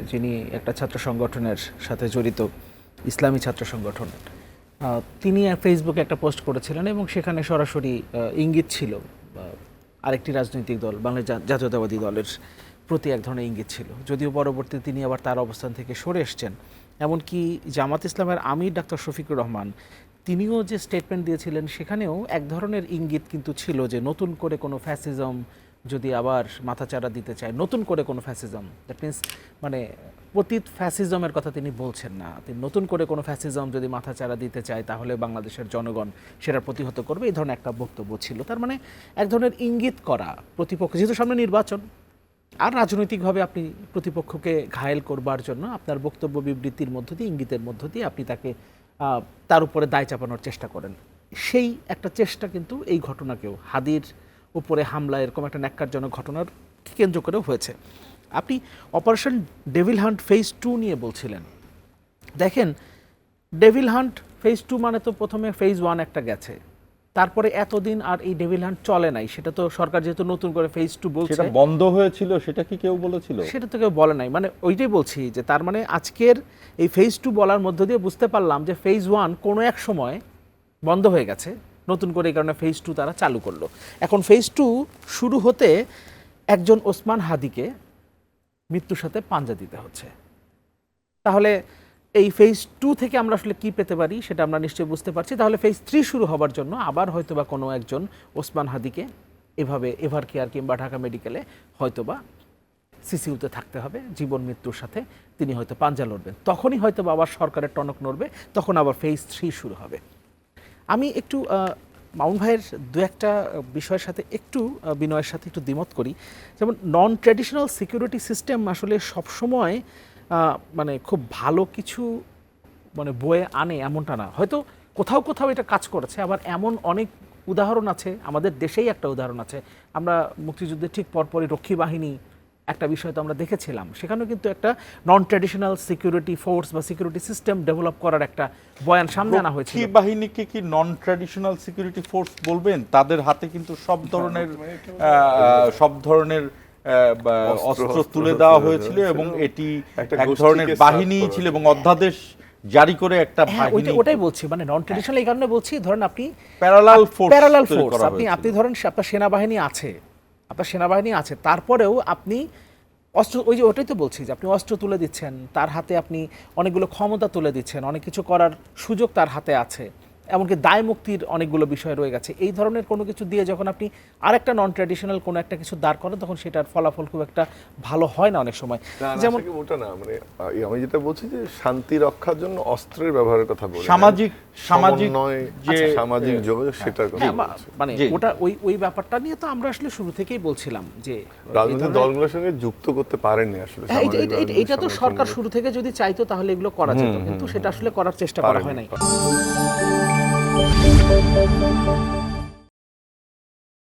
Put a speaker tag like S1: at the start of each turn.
S1: যিনি একটা ছাত্র সংগঠনের সাথে জড়িত, ইসলামী ছাত্র সংগঠন, তিনি ফেসবুকে একটা পোস্ট করেছিলেন এবং সেখানে সরাসরি ইঙ্গিত ছিল আরেকটি রাজনৈতিক দল, বাংলাদেশ জাতীয়তাবাদী দলের প্রতি এক ধরনের ইঙ্গিত ছিল। যদিও পরবর্তীতে তিনি আবার তার অবস্থান থেকে সরে এসছেন। এমনকি জামাত ইসলামের আমির ডাক্তার শফিকুর রহমান তিনিও যে স্টেটমেন্ট দিয়েছিলেন সেখানেও এক ধরনের ইঙ্গিত কিন্তু ছিল যে নতুন করে কোনো ফ্যাসিজম যদি আবার মাথাচাড়া দিতে চায়, নতুন করে কোনো ফ্যাসিজম, দ্যাট মিনস মানে পতিত ফ্যাসিজমের কথা তিনি বলছেন না, তিনি নতুন করে কোনো ফ্যাসিজম যদি মাথাচাড়া দিতে চায় তাহলে বাংলাদেশের জনগণ সেটা প্রতিহত করবে, এই ধরনের একটা বক্তব্য ছিল। তার মানে এক ধরনের ইঙ্গিত করা প্রতিপক্ষ, যেহেতু সামনে নির্বাচন আর রাজনৈতিকভাবে আপনি প্রতিপক্ষকে ঘায়েল করবার জন্য আপনার বক্তব্য বিবৃতির মধ্য দিয়ে, ইঙ্গিতের মধ্য দিয়ে আপনি তাকে তার উপরে দায় চাপানোর চেষ্টা করেন। সেই একটা চেষ্টা কিন্তু এই ঘটনাকেও, হাদির উপরে হামলা এরকম একটা ন্যাক্কারজনক ঘটনার কেন্দ্র করে হয়েছে। আপনি অপারেশন ডেভিল হান্ট ফেজ 2 নিয়ে বলছিলেন। দেখেন, ডেভিল হান্ট ফেজ 2 মানে তো প্রথমে ফেজ 1 একটা গেছে, তারপরে এতদিন আর এই ডেভিল হান্ট চলে নাই। সেটা তো সরকার যেহেতু নতুন করে ফেজ 2 বলছে,
S2: সেটা বন্ধ হয়েছিল, সেটা কি কেউ বলেছিল?
S1: সেটা তো কেউ বলে নাই। মানে ওইটাই বলছি যে তার মানে আজকের এই ফেজ 2 বলার মধ্য দিয়ে বুঝতে পারলাম যে ফেজ 1 কোনো এক সময় বন্ধ হয়ে গেছে, নতুন করে এই কারণে ফেজ 2 তারা চালু করলো। এখন ফেজ 2 শুরু হতে একজন ওসমান হাদিকে মৃত্যুর সাথে পাঞ্জা দিতে হচ্ছে। তাহলে এই ফেজ 2 থেকে আমরা আসলে কি পেতে পারি সেটা আমরা নিশ্চয়ই বুঝতে পারছি। তাহলে ফেজ 3 শুরু হবার জন্য আবার হয়তোবা কোনো একজন ওসমান হাদিকে এভাবে এভার কেয়ার কিংবা ঢাকা মেডিকেলে হয়তোবা সিসিউতে থাকতে হবে, জীবন মৃত্যুর সাথে তিনি হয়তো পাঞ্জা লড়বেন। তখনই হয়তো আবার সরকারের টনক নড়বে, তখন আবার ফেজ 3 শুরু হবে। আমি একটু মামুন ভাইয়ের দু একটা বিষয়ের সাথে একটু বিনয়ের সাথে একটু দ্বিমত করি। যেমন নন ট্র্যাডিশনাল সিকিউরিটি সিস্টেম আসলে সবসময় মানে খুব ভালো কিছু মানে বয়ে আনে এমনটা না। হয়তো কোথাও কোথাও এটা কাজ করেছে, আবার এমন অনেক উদাহরণ আছে, আমাদের দেশেই একটা উদাহরণ আছে। আমরা মুক্তিযুদ্ধের ঠিক পরপরই রক্ষী বাহিনী একটা বিষয় তো আমরা দেখেছিলাম, সেখানেও কিন্তু একটা নন ট্র্যাডিশনাল সিকিউরিটি ফোর্স বা সিকিউরিটি সিস্টেম ডেভেলপ করার একটা বয়ান সামনে আনা হয়েছিল।
S2: রক্ষী বাহিনীকে কি নন ট্র্যাডিশনাল সিকিউরিটি ফোর্স বলবেন? তাদের হাতে কিন্তু সব ধরনের অস্ত্র তুলে দেওয়া হয়েছিল এবং এটি এক ধরনের বাহিনী ছিল এবং অধ্যাদেশ জারি করে একটা বাহিনী।
S1: ওটাই বলছি, মানে নন ট্র্যাডিশনাল এই কারণে বলছি, ধরেন আপনি
S2: প্যারালাল ফোর্স
S1: আপনি ধরেন আপনার সেনাবাহিনী আছে, তারপরেও আপনি অস্ত্র, ওই যে ওটাই তো বলছি যে আপনি অস্ত্র তুলে দিচ্ছেন তার হাতে, আপনি অনেকগুলো ক্ষমতা তুলে দিচ্ছেন, অনেক কিছু করার সুযোগ তার হাতে আছে, এমনকি দায় মুক্তির অনেকগুলো বিষয় রয়ে গেছে। এই ধরনের কোনো কিছু দিয়ে যখন আপনি আরেকটা নন ট্র্যাডিশনাল কোনো একটা কিছু দাঁড় করেন, তখন সেটার ফলাফল খুব একটা ভালো হয় না অনেক সময়।
S3: যেমন ওটা না, মানে আমি যেটা বলছি যে শান্তি রক্ষার জন্য অস্ত্রের ব্যবহারের কথা বলি, সামাজিক যোগাযোগ সেটার কথা বলছি।
S1: মানে ওটা ওই ব্যাপারটা নিয়ে তো আমরা আসলে শুরু থেকেই বলছিলাম যে
S3: রাজনৈতিক দলগুলোর সঙ্গে যুক্ত করতে পারেনি আসলে।
S1: এটা তো সরকার শুরু থেকে যদি চাইতো তাহলে এগুলো করা যেত, কিন্তু সেটা আসলে করার চেষ্টা করা হয় নাই।